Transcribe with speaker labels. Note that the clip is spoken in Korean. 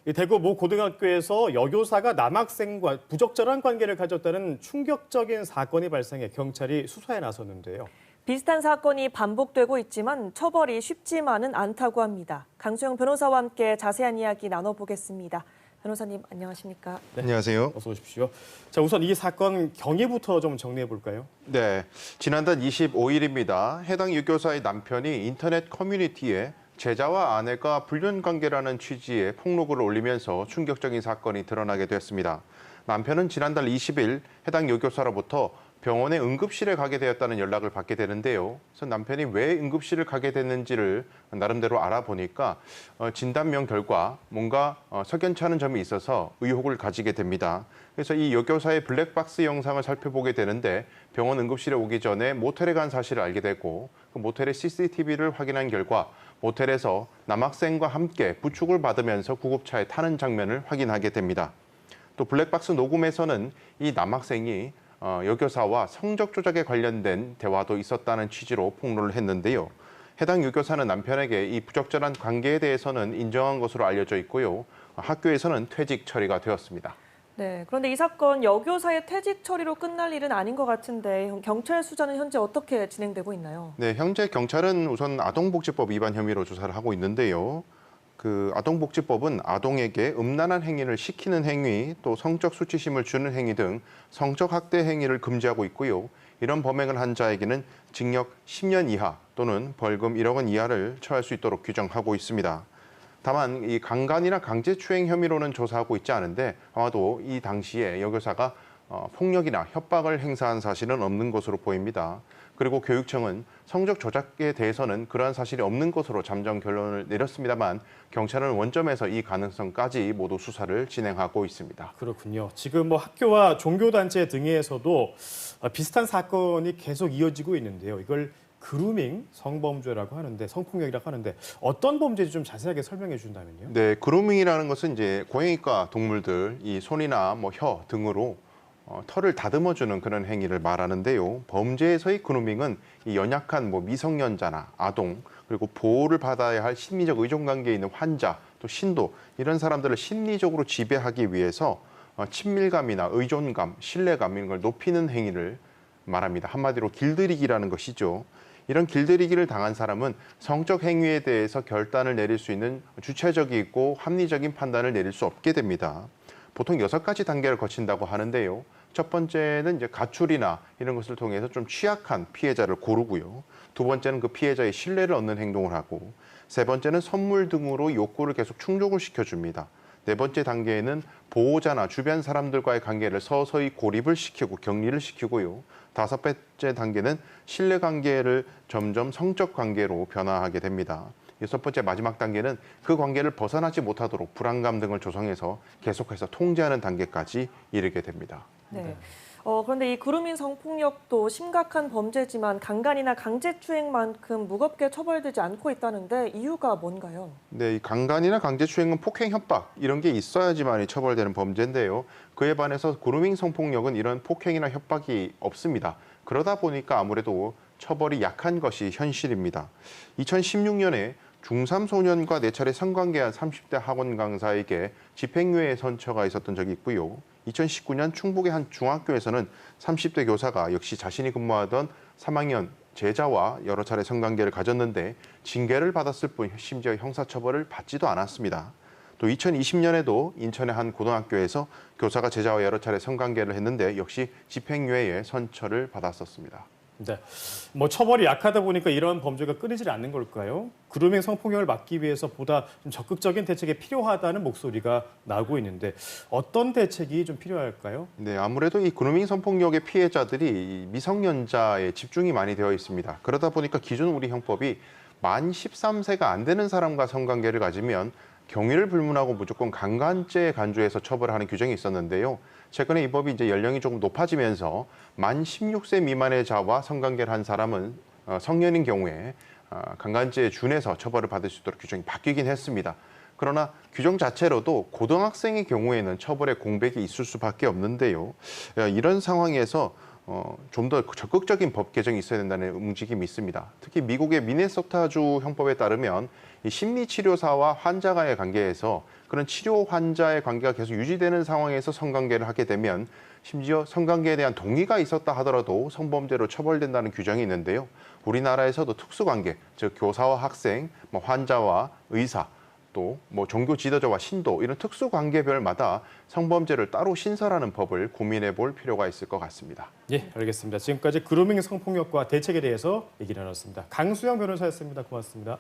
Speaker 1: 이 대구 모 고등학교에서 여교사가 남학생과 부적절한 관계를 가졌다는 충격적인 사건이 발생해 경찰이 수사에 나섰는데요.
Speaker 2: 비슷한 사건이 반복되고 있지만 처벌이 쉽지만은 않다고 합니다. 강수영 변호사와 함께 자세한 이야기 나눠보겠습니다. 변호사님 안녕하십니까?
Speaker 1: 네,
Speaker 3: 안녕하세요.
Speaker 1: 어서 오십시오. 자, 우선 이 사건 경위부터 좀 정리해 볼까요?
Speaker 3: 네, 지난달 25일입니다. 해당 유교사의 남편이 인터넷 커뮤니티에 제자와 아내가 불륜 관계라는 취지의 폭로글을 올리면서 충격적인 사건이 드러나게 됐습니다. 남편은 지난달 20일 해당 유교사로부터 병원의 응급실에 가게 되었다는 연락을 받게 되는데요. 그래서 남편이 왜 응급실을 가게 됐는지를 나름대로 알아보니까 진단명 결과 뭔가 석연치 않은 점이 있어서 의혹을 가지게 됩니다. 그래서 이 여교사의 블랙박스 영상을 살펴보게 되는데 병원 응급실에 오기 전에 모텔에 간 사실을 알게 되고 그 모텔의 CCTV를 확인한 결과 모텔에서 남학생과 함께 부축을 받으면서 구급차에 타는 장면을 확인하게 됩니다. 또 블랙박스 녹음에서는 이 남학생이 여교사와 성적 조작에 관련된 대화도 있었다는 취지로 폭로를 했는데요. 해당 여교사는 남편에게 이 부적절한 관계에 대해서는 인정한 것으로 알려져 있고요. 학교에서는 퇴직 처리가 되었습니다.
Speaker 2: 네, 그런데 이 사건 여교사의 퇴직 처리로 끝날 일은 아닌 것 같은데 경찰 수사는 현재 어떻게 진행되고 있나요?
Speaker 3: 네, 현재 경찰은 우선 아동복지법 위반 혐의로 조사를 하고 있는데요. 그 아동복지법은 아동에게 음란한 행위를 시키는 행위, 또 성적 수치심을 주는 행위 등 성적 학대 행위를 금지하고 있고요. 이런 범행을 한 자에게는 징역 10년 이하 또는 벌금 1억 원 이하를 처할 수 있도록 규정하고 있습니다. 다만 이 강간이나 강제추행 혐의로는 조사하고 있지 않은데 아마도 이 당시에 여교사가 폭력이나 협박을 행사한 사실은 없는 것으로 보입니다. 그리고 교육청은 성적 조작에 대해서는 그러한 사실이 없는 것으로 잠정 결론을 내렸습니다만 경찰은 원점에서 이 가능성까지 모두 수사를 진행하고 있습니다.
Speaker 1: 그렇군요. 지금 뭐 학교와 종교단체 등에서도 비슷한 사건이 계속 이어지고 있는데요. 이걸 그루밍 성범죄라고 하는데 성폭력이라고 하는데 어떤 범죄인지 좀 자세하게 설명해 주신다면요.
Speaker 3: 네, 그루밍이라는 것은 이제 고양이과 동물들 이 손이나 뭐 혀 등으로 털을 다듬어주는 그런 행위를 말하는데요. 범죄에서의 그루밍은 이 연약한 뭐 미성년자나 아동 그리고 보호를 받아야 할 심리적 의존 관계에 있는 환자 또 신도 이런 사람들을 심리적으로 지배하기 위해서 친밀감이나 의존감, 신뢰감 이런 걸 높이는 행위를 말합니다. 한마디로 길들이기라는 것이죠. 이런 길들이기를 당한 사람은 성적 행위에 대해서 결단을 내릴 수 있는 주체적이고 합리적인 판단을 내릴 수 없게 됩니다. 보통 6가지 단계를 거친다고 하는데요. 첫 번째는 이제 가출이나 이런 것을 통해서 좀 취약한 피해자를 고르고요. 두 번째는 그 피해자의 신뢰를 얻는 행동을 하고, 세 번째는 선물 등으로 욕구를 계속 충족을 시켜줍니다. 네 번째 단계에는 보호자나 주변 사람들과의 관계를 서서히 고립을 시키고 격리를 시키고요. 다섯 번째 단계는 신뢰 관계를 점점 성적 관계로 변화하게 됩니다. 여섯 번째 마지막 단계는 그 관계를 벗어나지 못하도록 불안감 등을 조성해서 계속해서 통제하는 단계까지 이르게 됩니다.
Speaker 2: 네. 그런데 이 그루밍 성폭력도 심각한 범죄지만 강간이나 강제추행만큼 무겁게 처벌되지 않고 있다는데 이유가 뭔가요?
Speaker 3: 네, 이 강간이나 강제추행은 폭행, 협박 이런 게 있어야지만이 처벌되는 범죄인데요. 그에 반해서 그루밍 성폭력은 이런 폭행이나 협박이 없습니다. 그러다 보니까 아무래도 처벌이 약한 것이 현실입니다. 2016년에 중3 소년과 4차례 성관계한 30대 학원 강사에게 집행유예 선처가 있었던 적이 있고요. 2019년 충북의 한 중학교에서는 30대 교사가 역시 자신이 근무하던 3학년 제자와 여러 차례 성관계를 가졌는데 징계를 받았을 뿐 심지어 형사처벌을 받지도 않았습니다. 또 2020년에도 인천의 한 고등학교에서 교사가 제자와 여러 차례 성관계를 했는데 역시 집행유예의 선처를 받았었습니다.
Speaker 1: 네. 뭐 처벌이 약하다 보니까 이런 범죄가 끊이질 않는 걸까요? 그루밍 성폭력을 막기 위해서 보다 좀 적극적인 대책이 필요하다는 목소리가 나오고 있는데 어떤 대책이 좀 필요할까요?
Speaker 3: 네, 아무래도 이 그루밍 성폭력의 피해자들이 이 미성년자에 집중이 많이 되어 있습니다. 그러다 보니까 기존 우리 형법이 만 13세가 안 되는 사람과 성관계를 가지면 경위를 불문하고 무조건 강간죄에 간주해서 처벌하는 규정이 있었는데요. 최근에 이 법이 이제 연령이 조금 높아지면서 만 16세 미만의 자와 성관계를 한 사람은 성년인 경우에 강간죄에 준해서 처벌을 받을 수 있도록 규정이 바뀌긴 했습니다. 그러나 규정 자체로도 고등학생의 경우에는 처벌의 공백이 있을 수밖에 없는데요. 이런 상황에서 좀 더 적극적인 법 개정이 있어야 된다는 움직임이 있습니다. 특히 미국의 미네소타주 형법에 따르면 이 심리치료사와 환자 간의 관계에서 그런 치료 환자의 관계가 계속 유지되는 상황에서 성관계를 하게 되면 심지어 성관계에 대한 동의가 있었다 하더라도 성범죄로 처벌된다는 규정이 있는데요. 우리나라에서도 특수관계, 즉 교사와 학생, 환자와 의사, 또 종교 지도자와 신도 이런 특수 관계별마다 성범죄를 따로 신설하는 법을 고민해 볼 필요가 있을 것 같습니다.
Speaker 1: 예, 알겠습니다. 지금까지 그루밍 성폭력과 대책에 대해서 얘기 나눴습니다. 강수영 변호사였습니다. 고맙습니다.